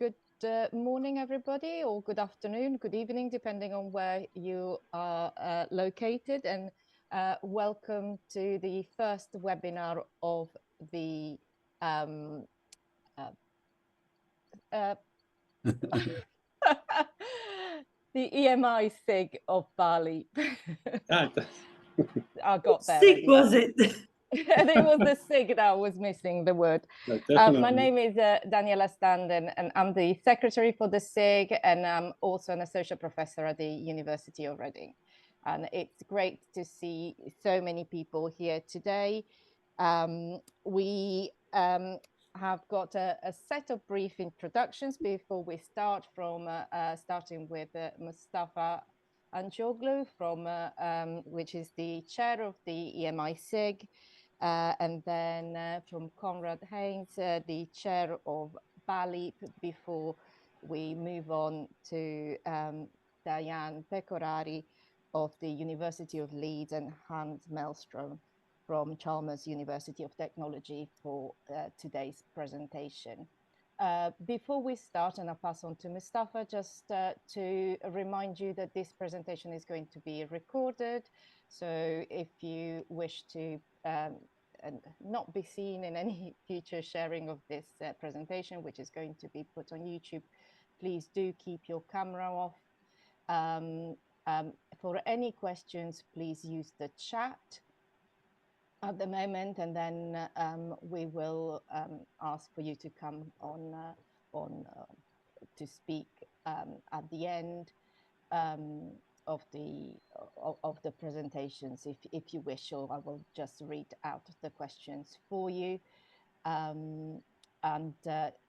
Good morning, everybody, or good afternoon, good evening, depending on where you are located. And welcome to the first webinar of the the EMISIG of BALEAP. I got there. SIG, was it? And it was the SIG that was missing the word. My name is Daniela Standen, and I'm the secretary for the SIG, and I'm also an associate professor at the University of Reading. And it's great to see so many people here today. We have got a set of brief introductions before we start, from starting with Mustafa Akıncıoğlu, from which is the chair of the EMISIG, and then from Conrad Heyns, the chair of BALEAP, before we move on to Diane Pecorari of the University of Leeds, and Hans Malmström from Chalmers University of Technology for today's presentation. Before we start, and I'll pass on to Mustafa, just to remind you that this presentation is going to be recorded. So if you wish to not be seen in any future sharing of this presentation, which is going to be put on YouTube, please do keep your camera off. For any questions, please use the chat at the moment, and then we will ask for you to come on to speak at the end of the presentations, if you wish, or I will just read out the questions for you. And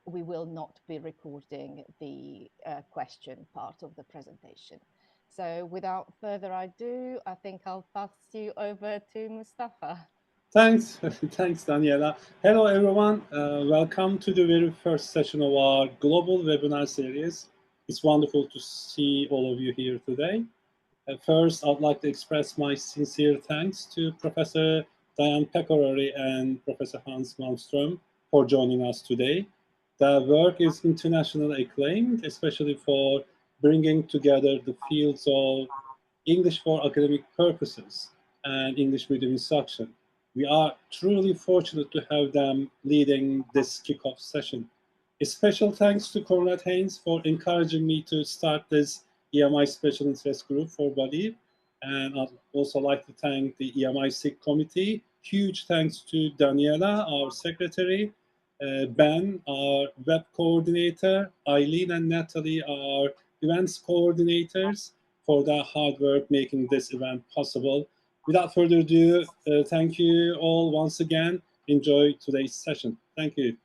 we will not be recording the question part of the presentation. So without further ado, I think I'll pass you over to Mustafa. Thanks, Daniela. Hello, everyone. Welcome to the very first session of our global webinar series. It's wonderful to see all of you here today. First, I'd like to express my sincere thanks to Professor Diane Pecorari and Professor Hans Malmström for joining us today. Their work is internationally acclaimed, especially for bringing together the fields of English for academic purposes and English medium instruction. We are truly fortunate to have them leading this kickoff session. A special thanks to Conrad Heyns for encouraging me to start this EMI special interest group for BALEAP. And I'd also like to thank the EMISIG committee. Huge thanks to Daniela, our secretary, Ben, our web coordinator, Eileen and Natalie, our events coordinators, for their hard work making this event possible. Without further ado, thank you all once again. Enjoy today's session. Thank you,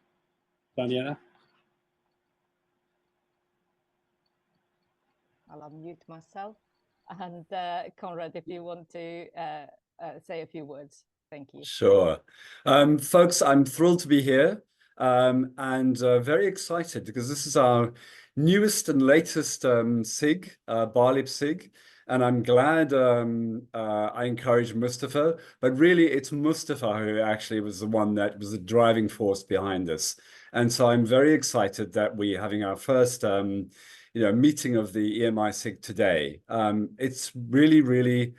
Daniela. I'll unmute myself. And Conrad, if you want to say a few words. Thank you. Sure. Folks, I'm thrilled to be here and very excited, because this is our newest and latest SIG, BALEAP SIG. And I'm glad I encouraged Mustafa, but really it's Mustafa who actually was the one that was the driving force behind this. And so I'm very excited that we're having our first meeting of the EMISIG today. It's really, really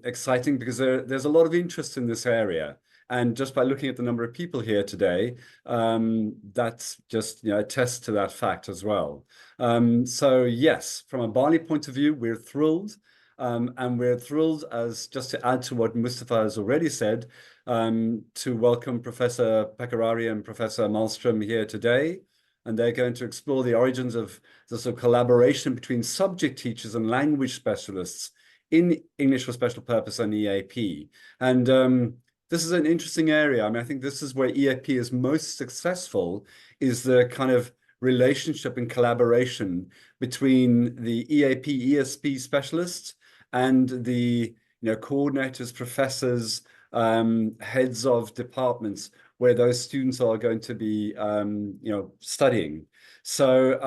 exciting, because there's a lot of interest in this area. And just by looking at the number of people here today, that's just attests to that fact as well. So yes, from a BALEAP point of view, we're thrilled. And we're thrilled, as just to add to what Mustafa has already said, to welcome Professor Pecorari and Professor Malmström here today. And they're going to explore the origins of the sort of collaboration between subject teachers and language specialists in English for Special Purpose and EAP. And this is an interesting area. I mean, I think this is where EAP is most successful, is the kind of relationship and collaboration between the EAP, ESP specialists and the coordinators, professors, heads of departments where those students are going to be studying. So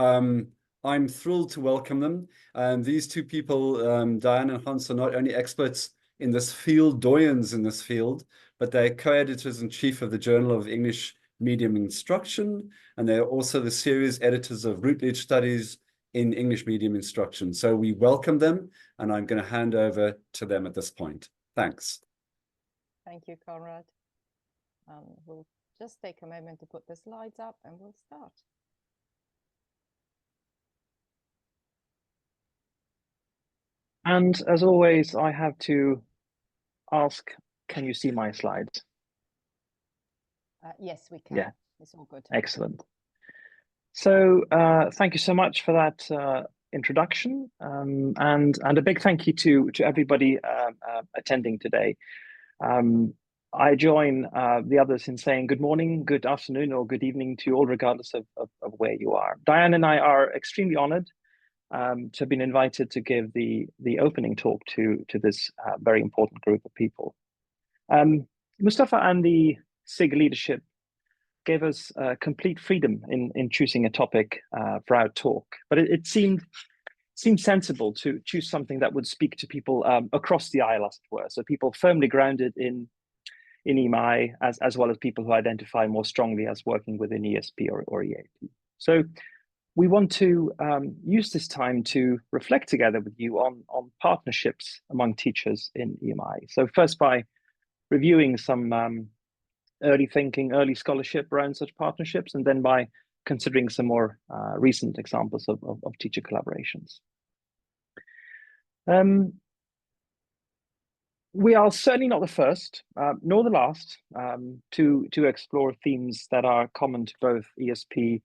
I'm thrilled to welcome them. And these two people, Diane and Hans, are not only experts in this field, doyens in this field, but they're co-editors in chief of the Journal of English medium instruction, and they're also the series editors of Routledge studies in English medium instruction. So we welcome them, and I'm going to hand over to them at this point. Thanks. Thank you, Conrad. We'll just take a moment to put the slides up and we'll start. And as always, I have to ask, can you see my slides? Yes, we can. Yeah. It's all good. Excellent. So thank you so much for that introduction, and a big thank you to everybody attending today. I join the others in saying good morning, good afternoon, or good evening to you all, regardless of where you are. Diane and I are extremely honored to have been invited to give the opening talk to this very important group of people. Mustafa and the SIG leadership gave us complete freedom in choosing a topic for our talk, but it seemed sensible to choose something that would speak to people across the aisle, as it were. So people firmly grounded in EMI, as well as people who identify more strongly as working within ESP or EAP. So we want to use this time to reflect together with you on partnerships among teachers in EMI. So first by reviewing some early thinking, early scholarship around such partnerships, and then by considering some more recent examples of teacher collaborations. We are certainly not the first, nor the last, to explore themes that are common to both ESP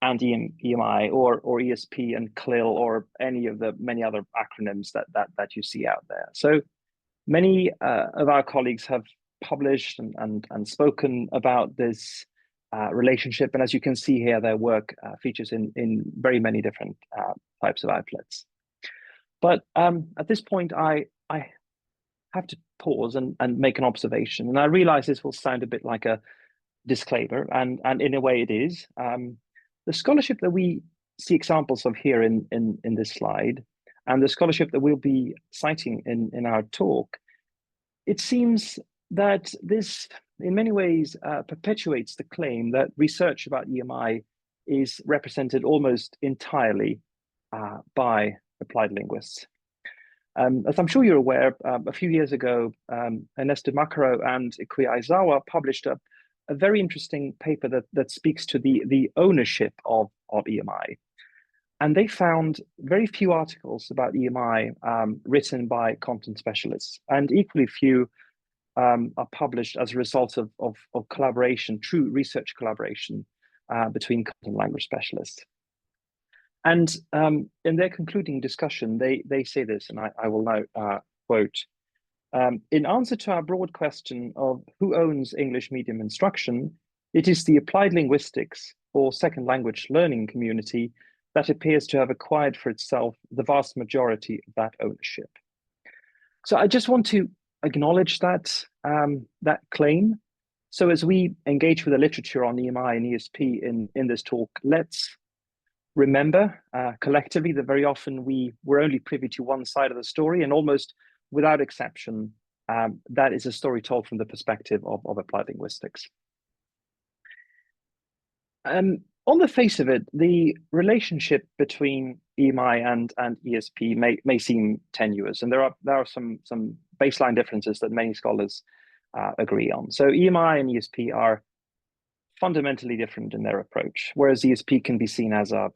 and EMI, or ESP and CLIL, or any of the many other acronyms that you see out there. So many of our colleagues have published and spoken about this relationship, and as you can see here, their work features in very many different types of outlets. But at this point, I have to pause and make an observation, and I realize this will sound a bit like a disclaimer, and in a way it is. The scholarship that we see examples of here in this slide, and the scholarship that we'll be citing in our talk, it seems that this, in many ways, perpetuates the claim that research about EMI is represented almost entirely by applied linguists. As I'm sure you're aware, a few years ago, Ernesto Macaro and Ikuya Aizawa published a very interesting paper that speaks to the ownership of EMI. And they found very few articles about EMI written by content specialists, and equally few are published as a result of collaboration, true research collaboration between content language specialists. And in their concluding discussion, they say this, and I will now quote, in answer to our broad question of who owns English medium instruction, it is the applied linguistics or second language learning community that appears to have acquired for itself the vast majority of that ownership. So I just want to acknowledge that claim. So as we engage with the literature on EMI and ESP in this talk, let's remember collectively that very often we're only privy to one side of the story, and almost without exception, that is a story told from the perspective of applied linguistics. On the face of it, the relationship between EMI and ESP may seem tenuous, and there are some baseline differences that many scholars agree on. So EMI and ESP are fundamentally different in their approach, whereas ESP can be seen as a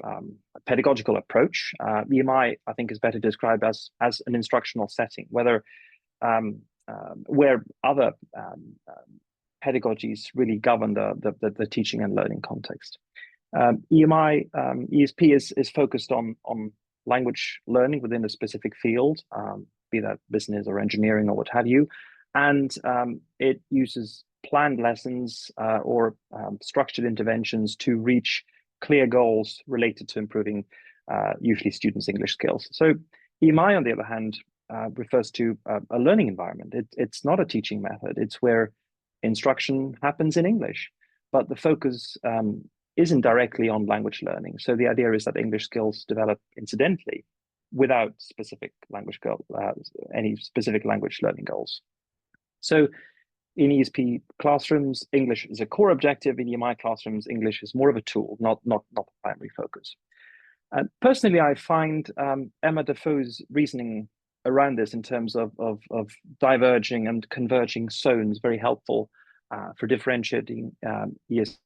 pedagogical approach. EMI, I think, is better described as an instructional setting, where other pedagogies really govern the teaching and learning context. ESP is focused on language learning within a specific field, be that business or engineering or what have you, and it uses planned lessons or structured interventions to reach clear goals related to improving usually students' English skills. So EMI, on the other hand, refers to a learning environment. It's not a teaching method. It's where instruction happens in English, but the focus isn't directly on language learning. So the idea is that English skills develop incidentally without specific language any specific language learning goals. So in ESP classrooms, English is a core objective. In EMI classrooms, English is more of a tool, not the primary focus. Personally, I find Emma Defoe's reasoning around this in terms of diverging and converging zones very helpful for differentiating ESP,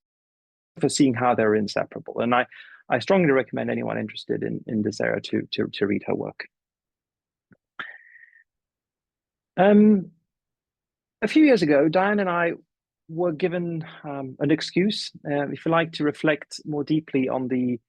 for seeing how they're inseparable. And I strongly recommend anyone interested in this area to read her work. A few years ago, Diane and I were given an excuse, if you like, to reflect more deeply on the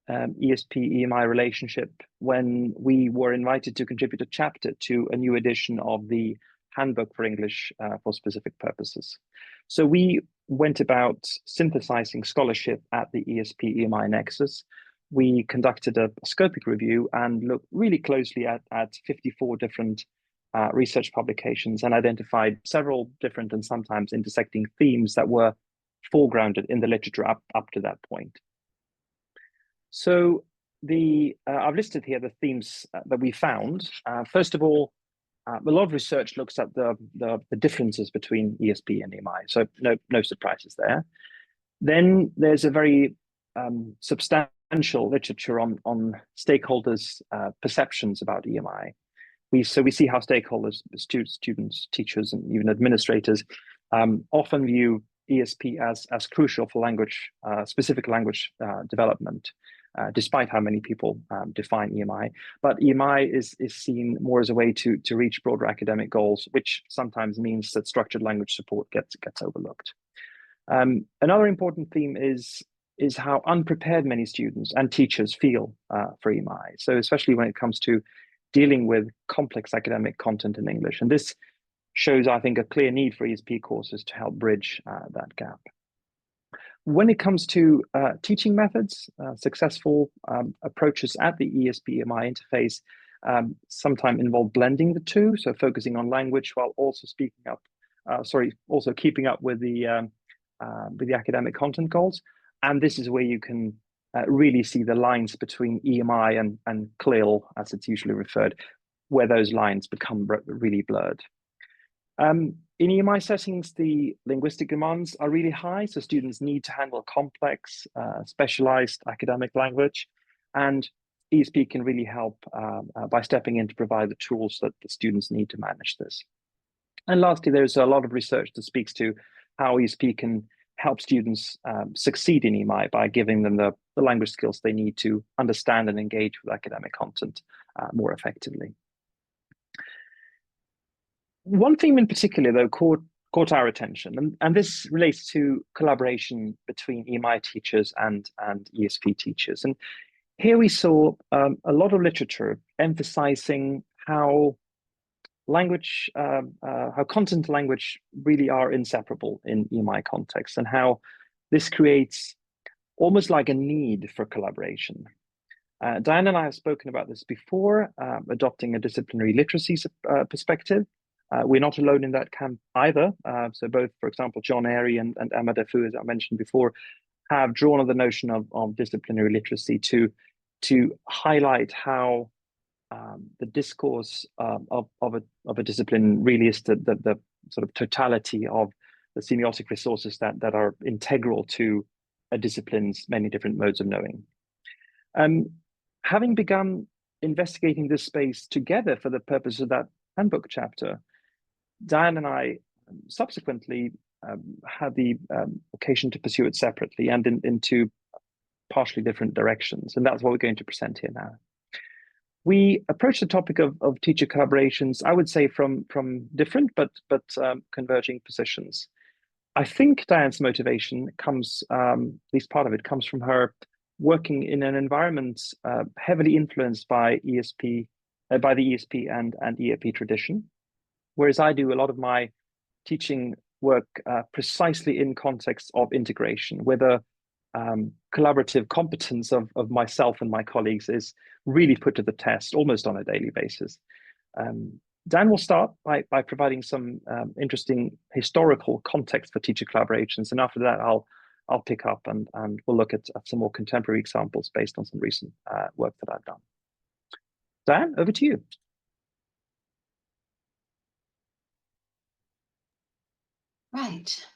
ESP-EMI relationship when we were invited to contribute a chapter to a new edition of the Handbook for English for Specific Purposes. So we went about synthesizing scholarship at the ESP-EMI nexus. We conducted a scopic review and looked really closely at 54 different research publications and identified several different and sometimes intersecting themes that were foregrounded in the literature up to that point. So I've listed here the themes that we found. First of all, a lot of research looks at the differences between ESP and EMI, so no surprises there. Then there's a very substantial literature on stakeholders' perceptions about EMI. We see how stakeholders, students, teachers, and even administrators often view ESP as crucial for specific language development, despite how many people define EMI. But EMI is seen more as a way to reach broader academic goals, which sometimes means that structured language support gets overlooked. Another important theme is how unprepared many students and teachers feel for EMI. So especially when it comes to dealing with complex academic content in English. And this shows, I think, a clear need for ESP courses to help bridge that gap. When it comes to teaching methods, successful approaches at the ESP-EMI interface sometimes involve blending the two, so focusing on language while also keeping up with the academic content goals. And this is where you can really see the lines between EMI and CLIL, as it's usually referred, where those lines become really blurred. In EMI settings, the linguistic demands are really high, so students need to handle complex, specialized academic language, and ESP can really help by stepping in to provide the tools that the students need to manage this. And lastly, there's a lot of research that speaks to how ESP can help students succeed in EMI by giving them the language skills they need to understand and engage with academic content more effectively. One theme in particular, though, caught our attention, and this relates to collaboration between EMI teachers and ESP teachers. And here we saw a lot of literature emphasizing how content and language really are inseparable in EMI context, and how this creates almost like a need for collaboration. Diane and I have spoken about this before, adopting a disciplinary literacy perspective. We're not alone in that camp either. So both, for example, John Airy and Emma Defoe, as I mentioned before, have drawn on the notion of disciplinary literacy to highlight how the discourse of a discipline really is the sort of totality of the semiotic resources that are integral to a discipline's many different modes of knowing. Having begun investigating this space together for the purpose of that handbook chapter, Diane and I subsequently had the occasion to pursue it separately and in two partially different directions, and that's what we're going to present here now. We approach the topic of teacher collaborations, I would say, from different but converging positions. I think Diane's motivation comes, at least part of it, comes from her working in an environment heavily influenced by the ESP and EAP tradition, whereas I do a lot of my teaching work precisely in context of integration, whether collaborative competence of myself and my colleagues is really put to the test almost on a daily basis. Dan will start by providing some interesting historical context for teacher collaborations, and after that I'll pick up and we'll look at some more contemporary examples based on some recent work that I've done. Dan, over to you. Right.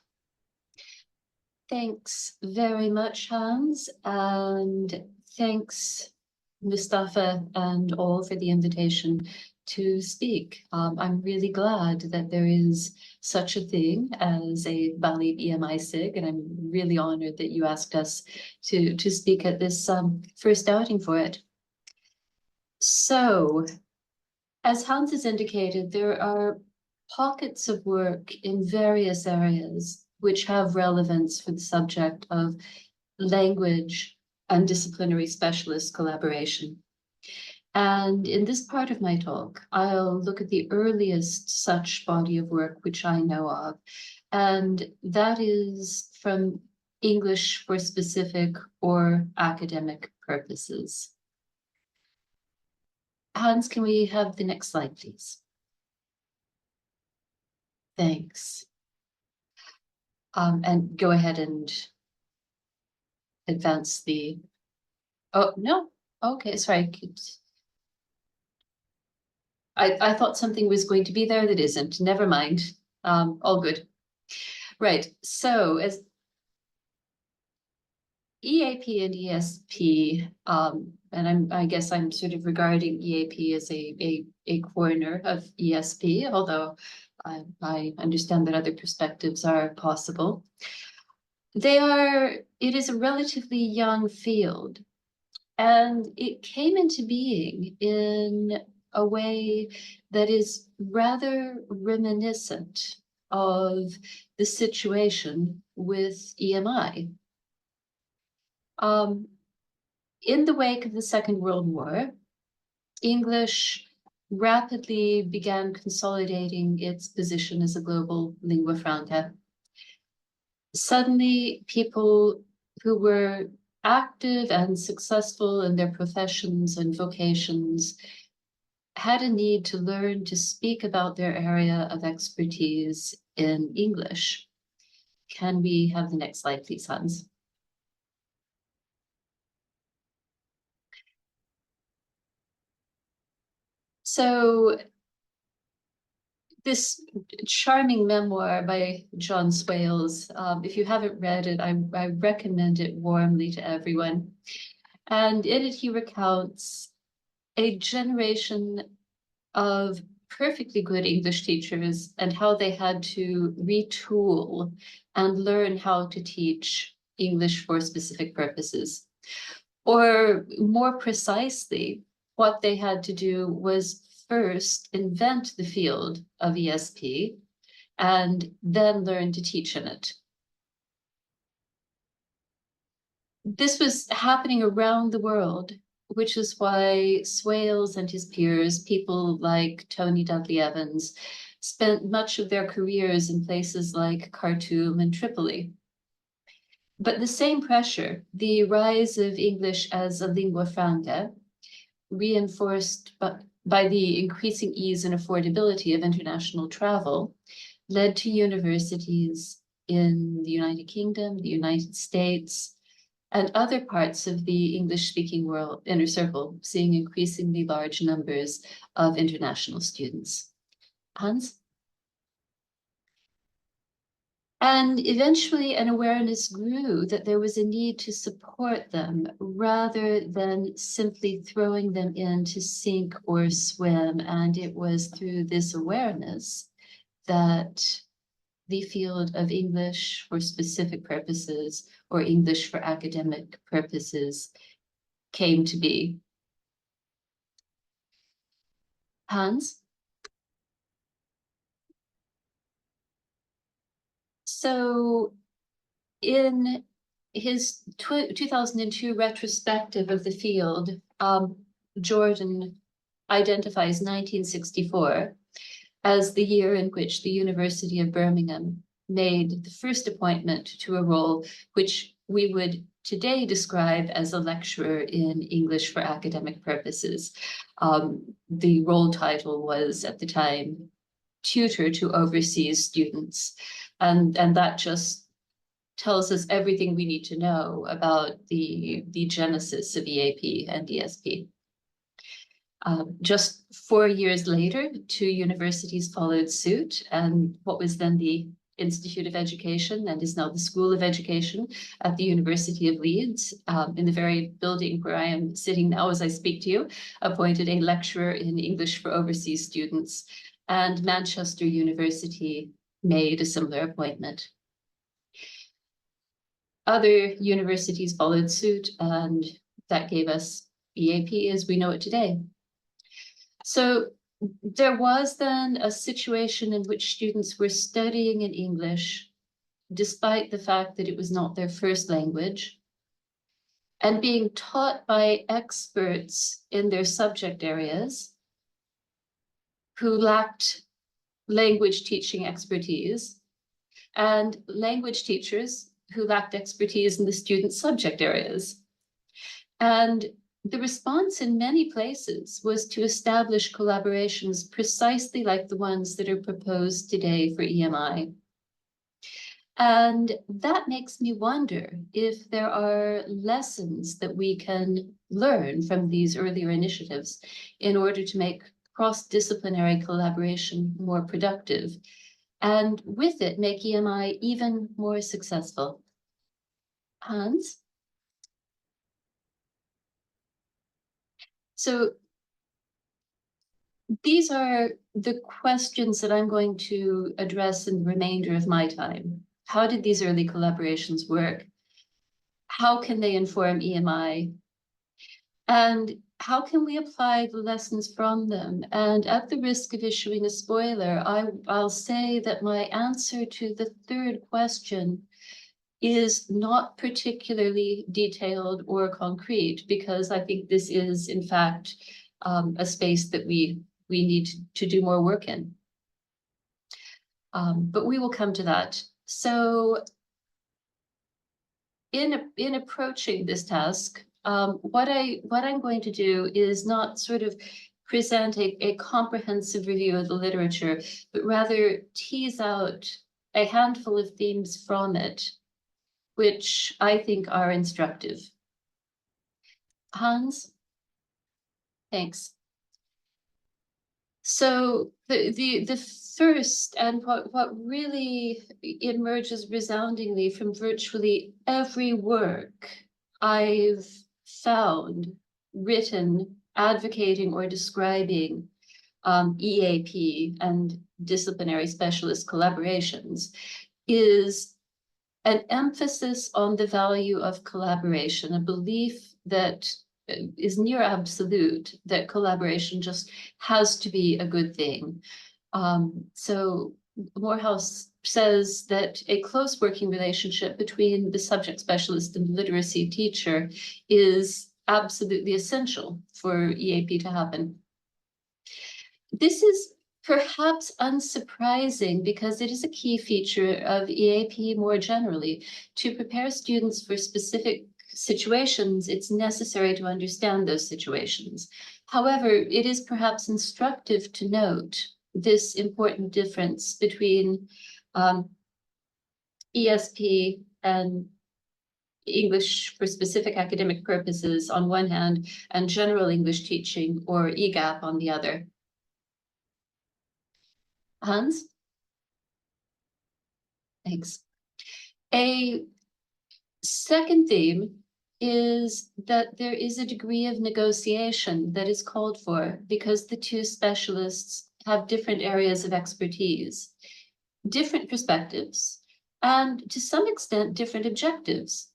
Thanks very much, Hans, and thanks, Mustafa and all, for the invitation to speak. I'm really glad that there is such a thing as a BALEAP EMISIG, and I'm really honored that you asked us to speak at this first outing for it. So, as Hans has indicated, there are pockets of work in various areas which have relevance for the subject of language and disciplinary specialist collaboration. And in this part of my talk, I'll look at the earliest such body of work which I know of, and that is from English for specific or academic purposes. Hans, can we have the next slide, please? Thanks. And go ahead and advance the, oh, no, okay, sorry. I thought something was going to be there that isn't, never mind, all good. Right, so as EAP and ESP, and I guess I'm sort of regarding EAP as a corner of ESP, although I understand that other perspectives are possible. It is a relatively young field, and it came into being in a way that is rather reminiscent of the situation with EMI. In the wake of the Second World War, English rapidly began consolidating its position as a global lingua franca. Suddenly, people who were active and successful in their professions and vocations had a need to learn to speak about their area of expertise in English. Can we have the next slide, please, Hans? So this charming memoir by John Swales, if you haven't read it, I recommend it warmly to everyone. And in it, he recounts a generation of perfectly good English teachers and how they had to retool and learn how to teach English for specific purposes. Or more precisely, what they had to do was first invent the field of ESP and then learn to teach in it. This was happening around the world, which is why Swales and his peers, people like Tony Dudley Evans, spent much of their careers in places like Khartoum and Tripoli. But the same pressure, the rise of English as a lingua franca, reinforced by the increasing ease and affordability of international travel, led to universities in the United Kingdom, the United States, and other parts of the English-speaking world inner circle, seeing increasingly large numbers of international students. Hans? And eventually an awareness grew that there was a need to support them rather than simply throwing them in to sink or swim. And it was through this awareness that the field of English for specific purposes or English for academic purposes came to be. Hans? So in his 2002 retrospective of the field, Jordan identifies 1964 as the year in which the University of Birmingham made the first appointment to a role which we would today describe as a lecturer in English for academic purposes. The role title was at the time tutor to overseas students. And that just tells us everything we need to know about the genesis of EAP and ESP. Just 4 years later, 2 universities followed suit, and what was then the Institute of Education and is now the School of Education at the University of Leeds, in the very building where I am sitting now as I speak to you, appointed a lecturer in English for overseas students, and Manchester University made a similar appointment. Other universities followed suit, and that gave us EAP as we know it today. So there was then a situation in which students were studying in English, despite the fact that it was not their first language, and being taught by experts in their subject areas who lacked language teaching expertise, and language teachers who lacked expertise in the student subject areas. And the response in many places was to establish collaborations precisely like the ones that are proposed today for EMI. And that makes me wonder if there are lessons that we can learn from these earlier initiatives in order to make cross-disciplinary collaboration more productive, and with it make EMI even more successful. Hans? So these are the questions that I'm going to address in the remainder of my time. How did these early collaborations work? How can they inform EMI? And how can we apply the lessons from them? And at the risk of issuing a spoiler, I'll say that my answer to the third question is not particularly detailed or concrete, because I think this is, in fact, a space that we need to do more work in. But we will come to that. So in approaching this task, what I'm going to do is not sort of present a comprehensive review of the literature, but rather tease out a handful of themes from it, which I think are instructive. Hans? Thanks. So the first, and what really emerges resoundingly from virtually every work I've found written advocating or describing EAP and disciplinary specialist collaborations is an emphasis on the value of collaboration, a belief that is near absolute, that collaboration just has to be a good thing. So Morehouse says that a close working relationship between the subject specialist and the literacy teacher is absolutely essential for EAP to happen. This is perhaps unsurprising because it is a key feature of EAP more generally. To prepare students for specific situations, it's necessary to understand those situations. However, it is perhaps instructive to note this important difference between ESP and English for specific academic purposes on one hand, and general English teaching, or EGAP, on the other. Hans? Thanks. A second theme is that there is a degree of negotiation that is called for because the two specialists have different areas of expertise, different perspectives, and to some extent, different objectives.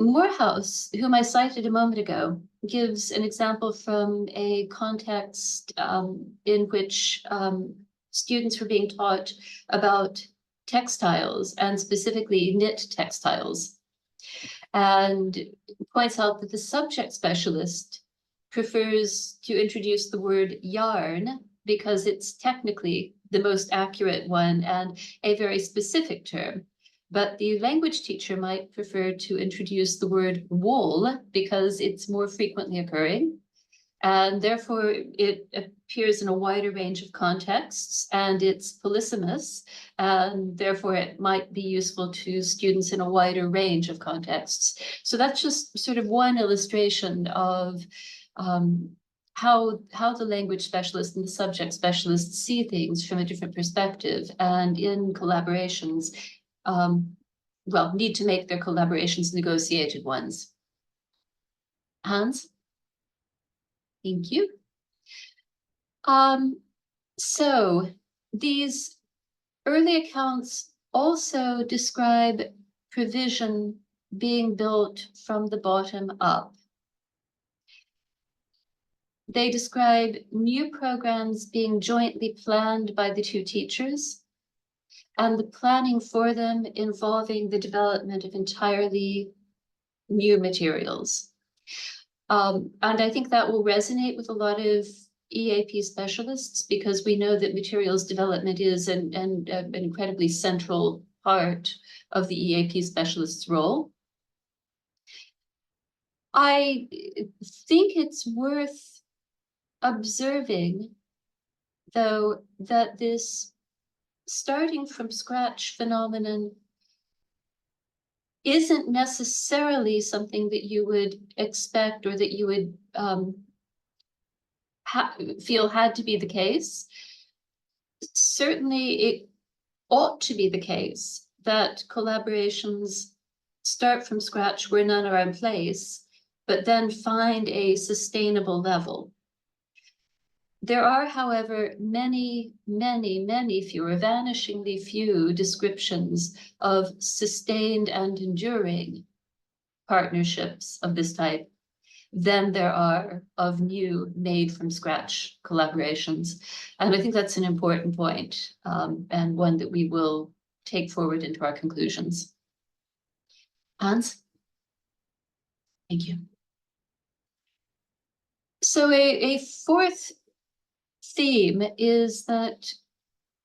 Morehouse, whom I cited a moment ago, gives an example from a context in which students were being taught about textiles, and specifically knit textiles, and points out that the subject specialist prefers to introduce the word yarn because it's technically the most accurate one and a very specific term. But the language teacher might prefer to introduce the word wool because it's more frequently occurring, and therefore it appears in a wider range of contexts, and it's polysemous, and therefore it might be useful to students in a wider range of contexts. So that's just sort of one illustration of how the language specialist and the subject specialist see things from a different perspective, and in collaborations, well, need to make their collaborations negotiated ones. Hans? Thank you. So these early accounts also describe provision being built from the bottom up. They describe new programs being jointly planned by the two teachers, and the planning for them involving the development of entirely new materials. And I think that will resonate with a lot of EAP specialists, because we know that materials development is an incredibly central part of the EAP specialist's role. I think it's worth observing, though, that this starting from scratch phenomenon isn't necessarily something that you would expect or that you would feel had to be the case. Certainly, it ought to be the case that collaborations start from scratch where none are in place, but then find a sustainable level. There are, however, many, many, many fewer, vanishingly few descriptions of sustained and enduring partnerships of this type than there are of new made from scratch collaborations. And I think that's an important point, and one that we will take forward into our conclusions. Hans? Thank you. So a fourth theme is that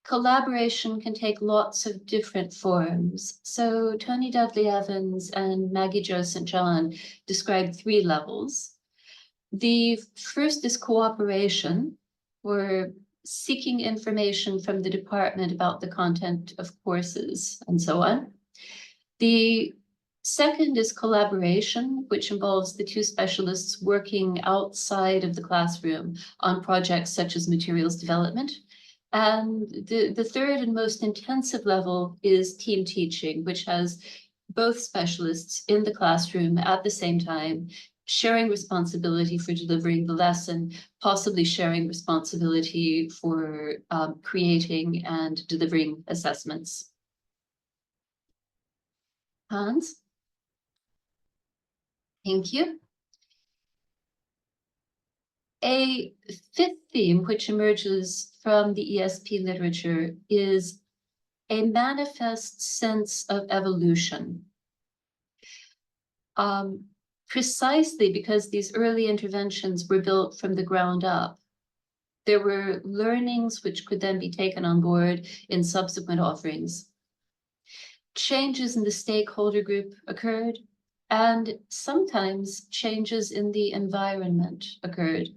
collaboration can take lots of different forms. So Tony Dudley Evans and Maggie Jo St. John described 3 levels. The first is cooperation, or seeking information from the department about the content of courses and so on. The second is collaboration, which involves the two specialists working outside of the classroom on projects such as materials development. And the third and most intensive level is team teaching, which has both specialists in the classroom at the same time, sharing responsibility for delivering the lesson, possibly sharing responsibility for creating and delivering assessments. Hans? Thank you. A fifth theme which emerges from the ESP literature is a manifest sense of evolution. Precisely because these early interventions were built from the ground up, there were learnings which could then be taken on board in subsequent offerings. Changes in the stakeholder group occurred, and sometimes changes in the environment occurred,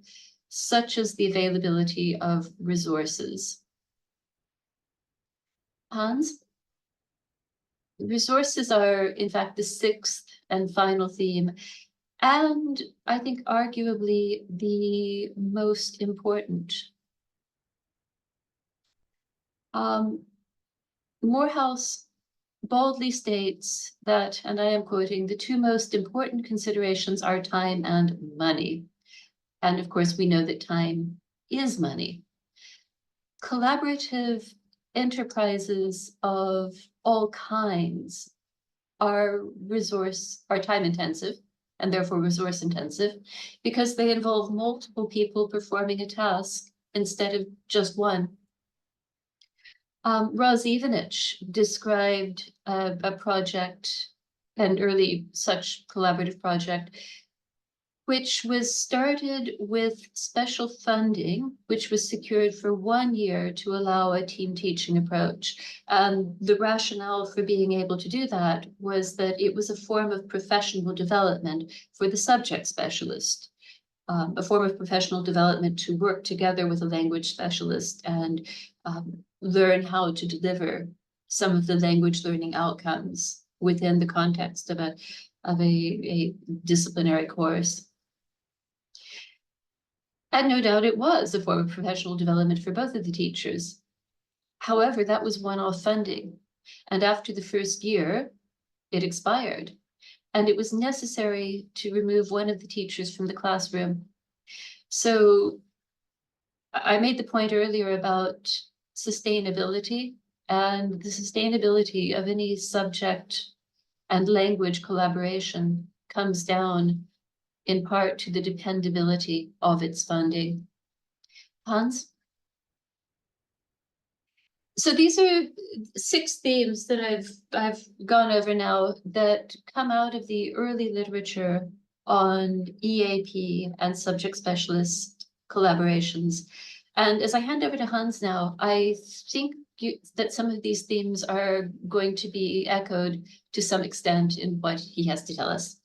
such as the availability of resources. Hans? Resources are, in fact, the sixth and final theme, and I think arguably the most important. Morehouse boldly states that, and I am quoting, the two most important considerations are time and money. And of course, we know that time is money. Collaborative enterprises of all kinds are time intensive and therefore resource intensive because they involve multiple people performing a task instead of just one. Roz Ivanich described a project, an early such collaborative project, which was started with special funding, which was secured for 1 year to allow a team teaching approach. And the rationale for being able to do that was that it was a form of professional development for the subject specialist, a form of professional development to work together with a language specialist and learn how to deliver some of the language learning outcomes within the context of a disciplinary course. And no doubt it was a form of professional development for both of the teachers. However, that was one-off funding. And after the first year, it expired. And it was necessary to remove one of the teachers from the classroom. So I made the point earlier about sustainability, and the sustainability of any subject and language collaboration comes down in part to the dependability of its funding. Hans? So these are 6 themes that I've gone over now that come out of the early literature on EAP and subject specialist collaborations. And as I hand over to Hans now, I think that some of these themes are going to be echoed to some extent in what he has to tell us.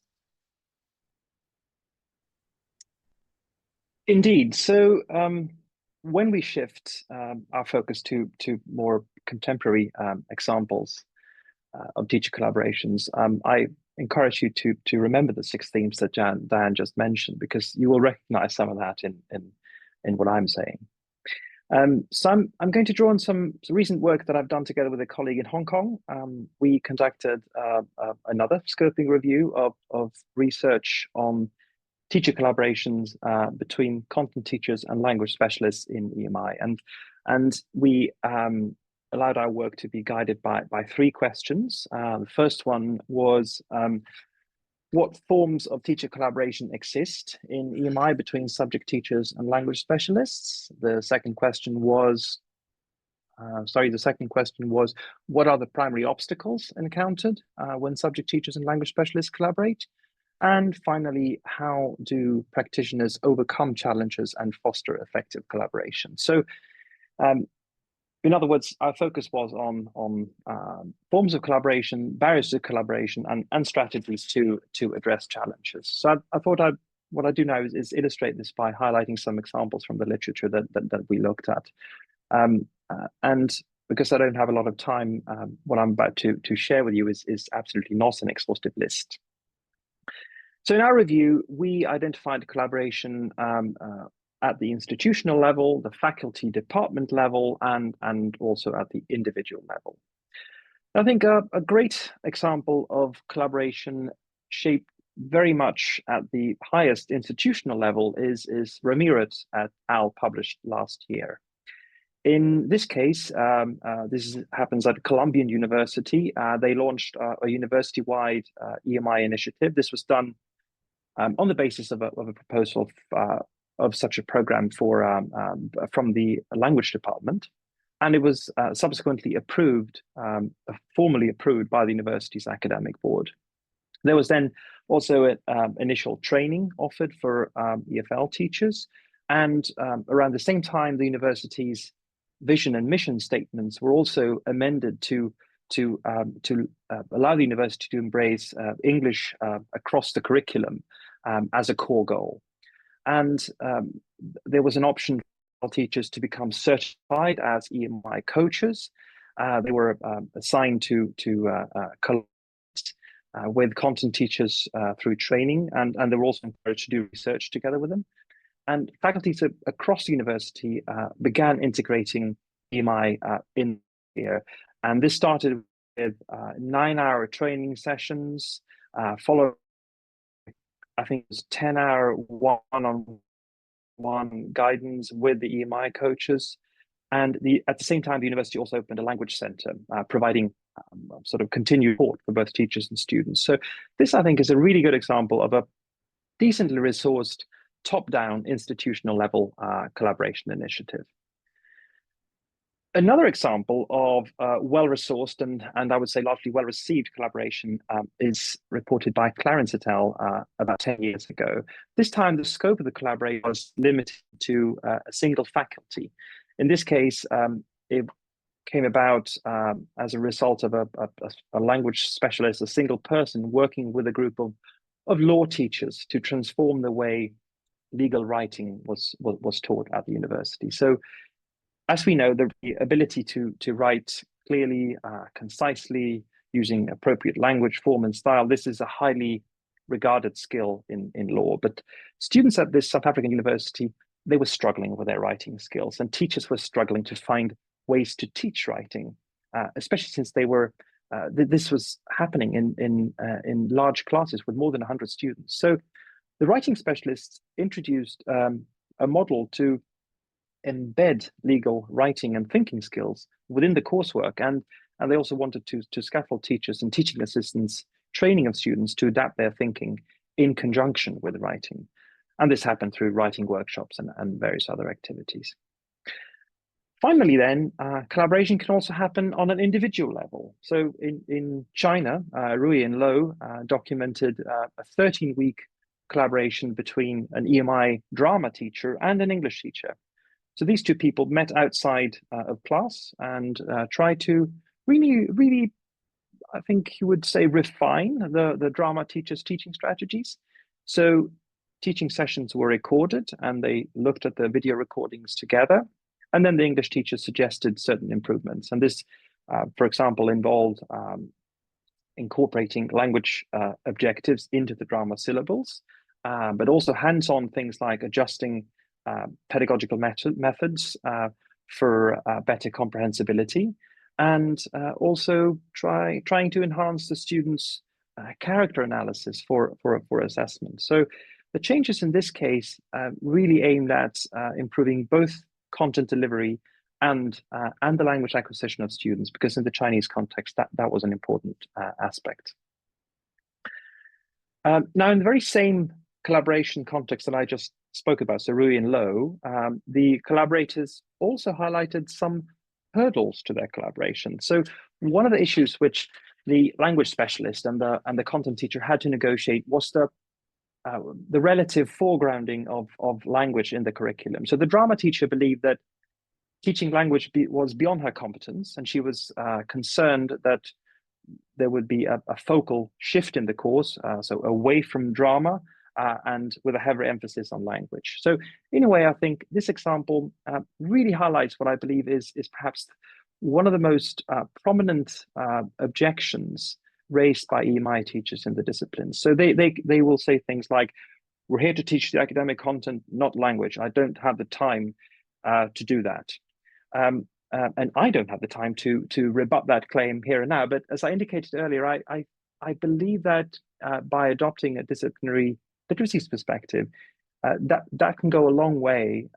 Indeed. So when we shift our focus to more contemporary examples of teacher collaborations, I encourage you to remember the 6 themes that Diane just mentioned, because you will recognize some of that in what I'm saying. So I'm going to draw on some recent work that I've done together with a colleague in Hong Kong. We conducted another scoping review of research on teacher collaborations between content teachers and language specialists in EMI, and we allowed our work to be guided by 3 questions. The first one was, what forms of teacher collaboration exist in EMI between subject teachers and language specialists? The second question was, what are the primary obstacles encountered when subject teachers and language specialists collaborate? And finally, how do practitioners overcome challenges and foster effective collaboration? So, in other words, our focus was on forms of collaboration, barriers to collaboration, and strategies to address challenges. So I thought what I do now is illustrate this by highlighting some examples from the literature that we looked at. And because I don't have a lot of time, what I'm about to share with you is absolutely not an exhaustive list. So in our review, we identified collaboration at the institutional level, the faculty department level, and also at the individual level. I think a great example of collaboration shaped very much at the highest institutional level is Ramirez et al. Published last year. In this case, this happens at Columbian University. They launched a university-wide EMI initiative. This was done on the basis of a proposal of such a program from the language department, and it was subsequently approved, formally approved by the university's academic board. There was then also initial training offered for EFL teachers, and around the same time, the university's vision and mission statements were also amended to allow the university to embrace English across the curriculum as a core goal. And there was an option for teachers to become certified as EMI coaches. They were assigned to collaborate with content teachers through training, and they were also encouraged to do research together with them. And faculty across the university began integrating EMI in here. And this started with 9-hour training sessions, followed, I think it was 10-hour one-on-one guidance with the EMI coaches. And at the same time, the university also opened a language center, providing sort of continued support for both teachers and students. So this, I think, is a really good example of a decently resourced, top-down institutional level collaboration initiative. Another example of well-resourced and I would say largely well-received collaboration is reported by Clarence et al. About 10 years ago. This time, the scope of the collaboration was limited to a single faculty. In this case, it came about as a result of a language specialist, a single person working with a group of law teachers to transform the way legal writing was taught at the university. So, as we know, the ability to write clearly, concisely, using appropriate language, form, and style, this is a highly regarded skill in law. But students at this South African university they were struggling with their writing skills, and teachers were struggling to find ways to teach writing, especially since they were this was happening in large classes with more than 100 students. So the writing specialists introduced a model to embed legal writing and thinking skills within the coursework, and they also wanted to scaffold teachers and teaching assistants training of students to adapt their thinking in conjunction with writing. And this happened through writing workshops and various other activities. Finally, then, collaboration can also happen on an individual level. So in China, Rui and Lo documented a 13-week collaboration between an EMI drama teacher and an English teacher. So these two people met outside of class and tried to really, I think you would say, refine the drama teacher's teaching strategies. So teaching sessions were recorded and they looked at the video recordings together. And then the English teacher suggested certain improvements. And this, for example, involved incorporating language objectives into the drama syllables, but also hands-on things like adjusting pedagogical methods for better comprehensibility, and also trying to enhance the students' character analysis for assessment. So the changes in this case really aimed at improving both content delivery and the language acquisition of students, because in the Chinese context, that was an important aspect. Now, in the very same collaboration context that I just spoke about, so Rui and Lo, the collaborators also highlighted some hurdles to their collaboration. So one of the issues which the language specialist and the content teacher had to negotiate was the relative foregrounding of language in the curriculum. So the drama teacher believed that teaching language was beyond her competence, and she was concerned that there would be a focal shift in the course, so away from drama and with a heavy emphasis on language. So in a way, I think this example really highlights what I believe is perhaps one of the most prominent objections raised by EMI teachers in the discipline. So they will say things like, we're here to teach the academic content, not language. I don't have the time to do that. And I don't have the time to rebut that claim here and now. But as I indicated earlier, I believe that by adopting a disciplinary literacies perspective, that can go a long way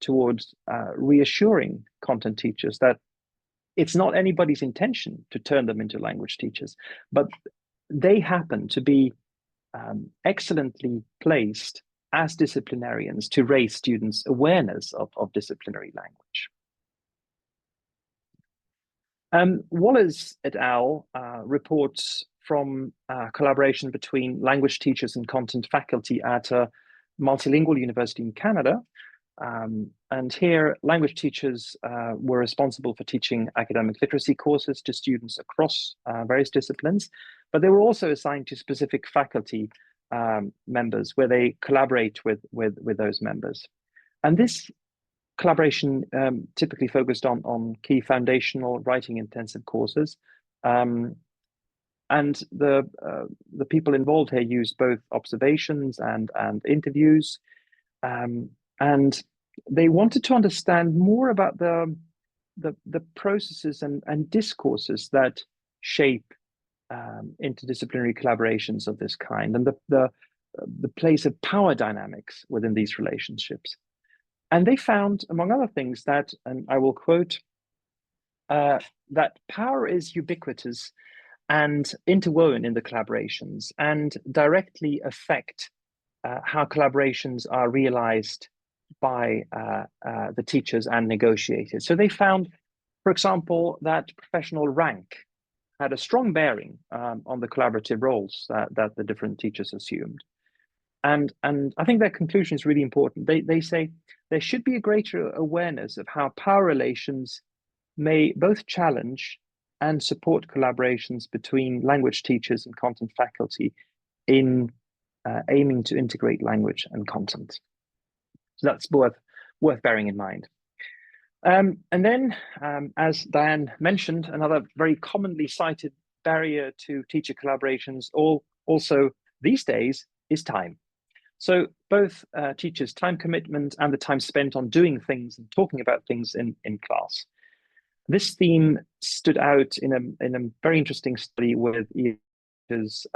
towards reassuring content teachers that it's not anybody's intention to turn them into language teachers, but they happen to be excellently placed as disciplinarians to raise students' awareness of disciplinary language. Wallace et al. Reports from collaboration between language teachers and content faculty at a multilingual university in Canada. And here, language teachers were responsible for teaching academic literacy courses to students across various disciplines, but they were also assigned to specific faculty members where they collaborate with those members. And this collaboration typically focused on key foundational writing intensive courses. And the people involved here used both observations and interviews. And they wanted to understand more about the processes and discourses that shape interdisciplinary collaborations of this kind, and the place of power dynamics within these relationships. And they found, among other things, that, and I will quote, that power is ubiquitous and interwoven in the collaborations and directly affect how collaborations are realized by the teachers and negotiators. So they found, for example, that professional rank had a strong bearing on the collaborative roles that the different teachers assumed. And I think their conclusion is really important. They say there should be a greater awareness of how power relations may both challenge and support collaborations between language teachers and content faculty in aiming to integrate language and content. So that's worth bearing in mind. And then, as Diane mentioned, another very commonly cited barrier to teacher collaborations also these days is time. So both teachers' time commitment and the time spent on doing things and talking about things in class. This theme stood out in a very interesting study with teachers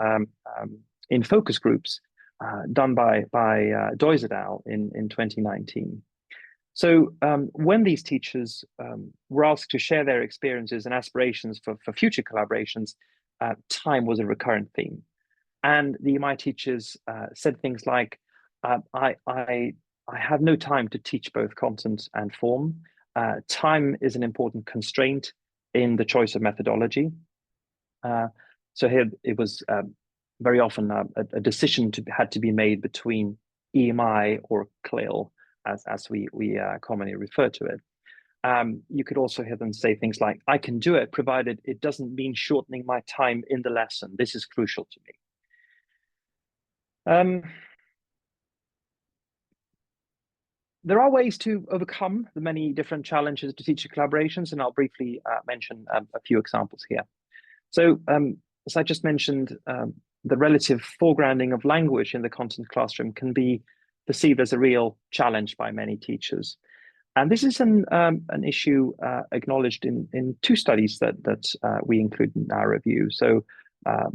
in focus groups done by Dois et al. In 2019. So when these teachers were asked to share their experiences and aspirations for future collaborations, time was a recurrent theme. And the EMI teachers said things like, I have no time to teach both content and form. Time is an important constraint in the choice of methodology. So here it was very often a decision had to be made between EMI or CLIL, as we commonly refer to it. You could also hear them say things like, I can do it, provided it doesn't mean shortening my time in the lesson. This is crucial to me. There are ways to overcome the many different challenges to teacher collaborations, and I'll briefly mention a few examples here. So as I just mentioned, the relative foregrounding of language in the content classroom can be perceived as a real challenge by many teachers. And this is an issue acknowledged in two studies that we include in our review. So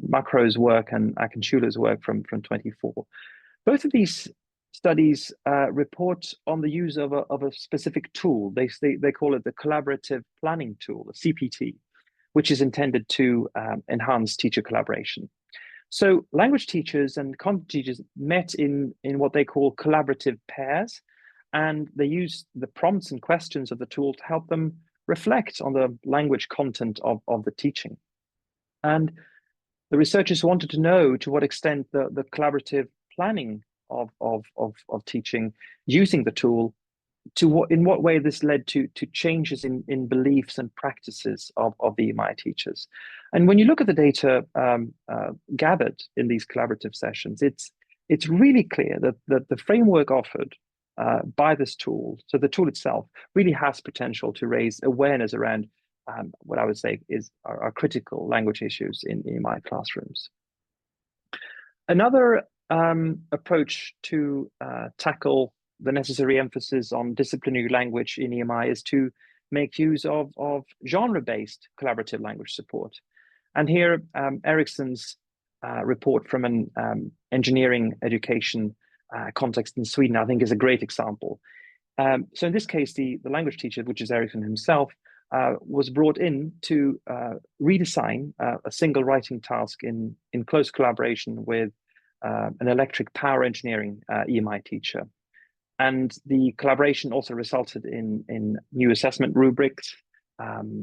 Macro's work and Akıncıoğlu's work from 24. Both of these studies report on the use of a specific tool. They call it the collaborative planning tool, the CPT, which is intended to enhance teacher collaboration. So language teachers and content teachers met in what they call collaborative pairs, and they use the prompts and questions of the tool to help them reflect on the language content of the teaching. And the researchers wanted to know to what extent the collaborative planning of teaching using the tool, in what way this led to changes in beliefs and practices of the EMI teachers. And when you look at the data gathered in these collaborative sessions, it's really clear that the framework offered by this tool, so the tool itself, really has potential to raise awareness around what I would say are critical language issues in EMI classrooms. Another approach to tackle the necessary emphasis on disciplinary language in EMI is to make use of genre-based collaborative language support. And here, Ericsson's report from an engineering education context in Sweden, I think, is a great example. So in this case, the language teacher, which is Ericsson himself, was brought in to redesign a single writing task in close collaboration with an electric power engineering EMI teacher. And the collaboration also resulted in new assessment rubrics that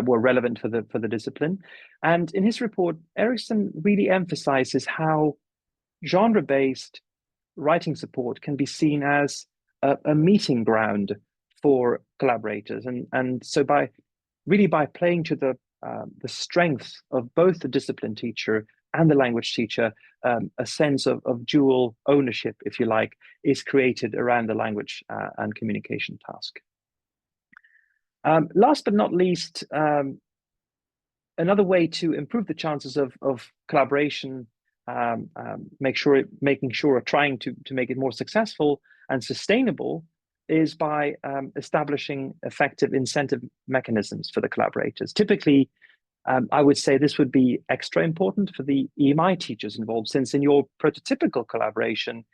were relevant for the discipline. And in his report, Ericsson really emphasizes how genre-based writing support can be seen as a meeting ground for collaborators. And so by playing to the strengths of both the discipline teacher and the language teacher, a sense of dual ownership, if you like, is created around the language and communication task. Last but not least, another way to improve the chances of collaboration, making sure trying to make it more successful and sustainable, is by establishing effective incentive mechanisms for the collaborators. Typically, I would say this would be extra important for the EMI teachers involved, since in your prototypical collaboration,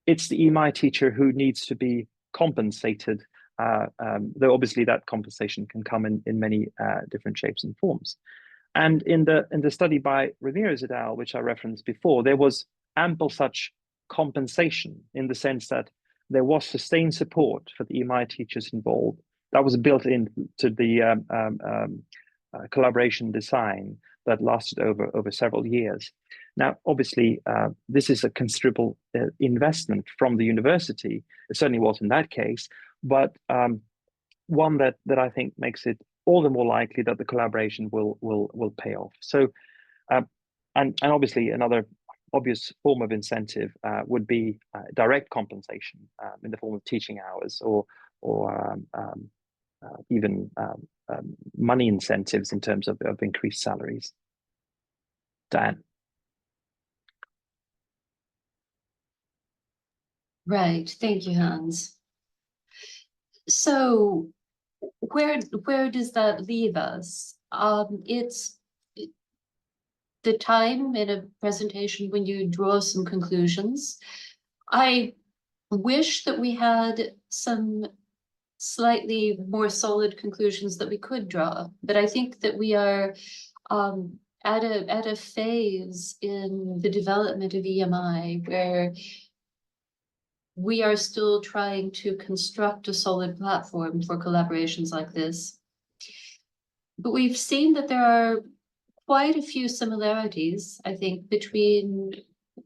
it's the EMI teacher who needs to be compensated, though obviously that compensation can come in many different shapes and forms. And in the study by Ramirez et al., which I referenced before, there was ample such compensation, in the sense that there was sustained support for the EMI teachers involved that was built into the collaboration design that lasted over several years. Now, obviously, this is a considerable investment from the university. It certainly was in that case, but one that I think makes it all the more likely that the collaboration will pay off. So, and obviously another obvious form of incentive would be direct compensation in the form of teaching hours or even money incentives in terms of increased salaries. Diane. Right. Thank you, Hans. So where does that leave us? It's the time in a presentation when you draw some conclusions. I wish that we had some slightly more solid conclusions that we could draw, but I think that we are at a phase in the development of EMI where we are still trying to construct a solid platform for collaborations like this. But we've seen that there are quite a few similarities, I think, between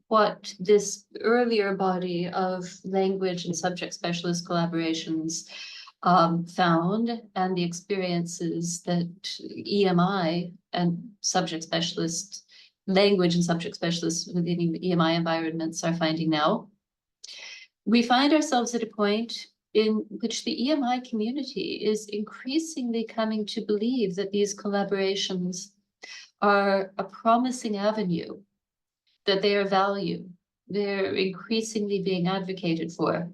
what this earlier body of language and subject specialist collaborations found and the experiences that EMI and subject specialist language and subject specialists within EMI environments are finding now. We find ourselves at a point in which the EMI community is increasingly coming to believe that these collaborations are a promising avenue, that they are valued, they're increasingly being advocated for.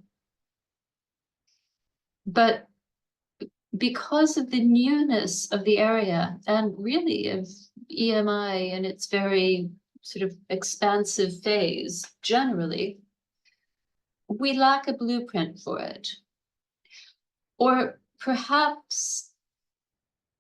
But because of the newness of the area and really of EMI and its very sort of expansive phase generally, we lack a blueprint for it. Or perhaps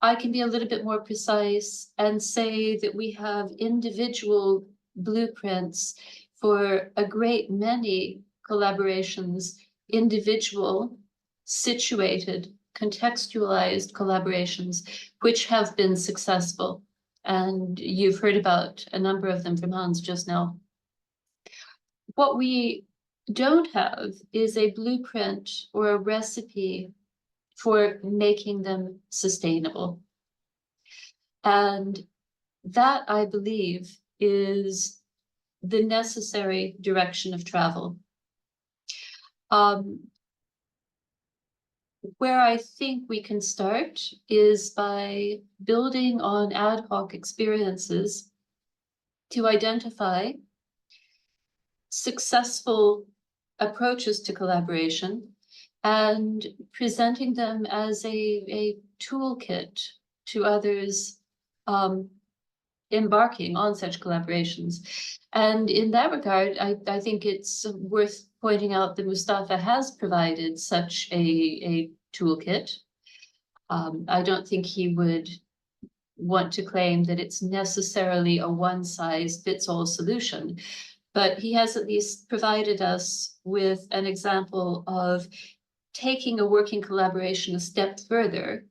I can be a little bit more precise and say that we have individual blueprints for a great many collaborations, individual, situated, contextualized collaborations, which have been successful. And you've heard about a number of them from Hans just now. What we don't have is a blueprint or a recipe for making them sustainable. And that, I believe, is the necessary direction of travel. Where I think we can start is by building on ad hoc experiences to identify successful approaches to collaboration and presenting them as a toolkit to others embarking on such collaborations. And in that regard, I think it's worth pointing out that Mustafa has provided such a toolkit. I don't think he would want to claim that it's necessarily a one-size-fits-all solution, but he has at least provided us with an example of taking a working collaboration a step further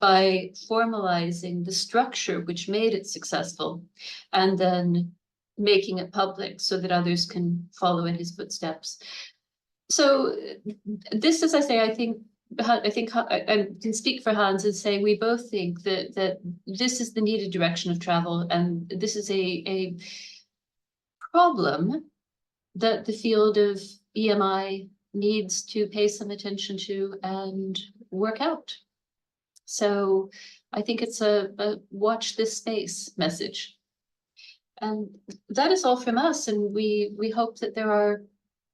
by formalizing the structure which made it successful and then making it public so that others can follow in his footsteps. So this, as I say, I think I can speak for Hans and say we both think that this is the needed direction of travel, and this is a problem that the field of EMI needs to pay some attention to and work out. So I think it's a watch this space message. And that is all from us, and we hope that there are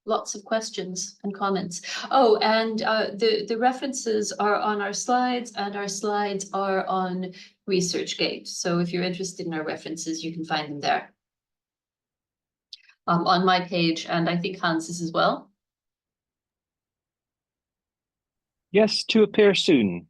lots of questions and comments. Oh, and the references are on our slides, and our slides are on ResearchGate. So if you're interested in our references, you can find them there. On my page, and I think Hans's as well. Yes, to appear soon.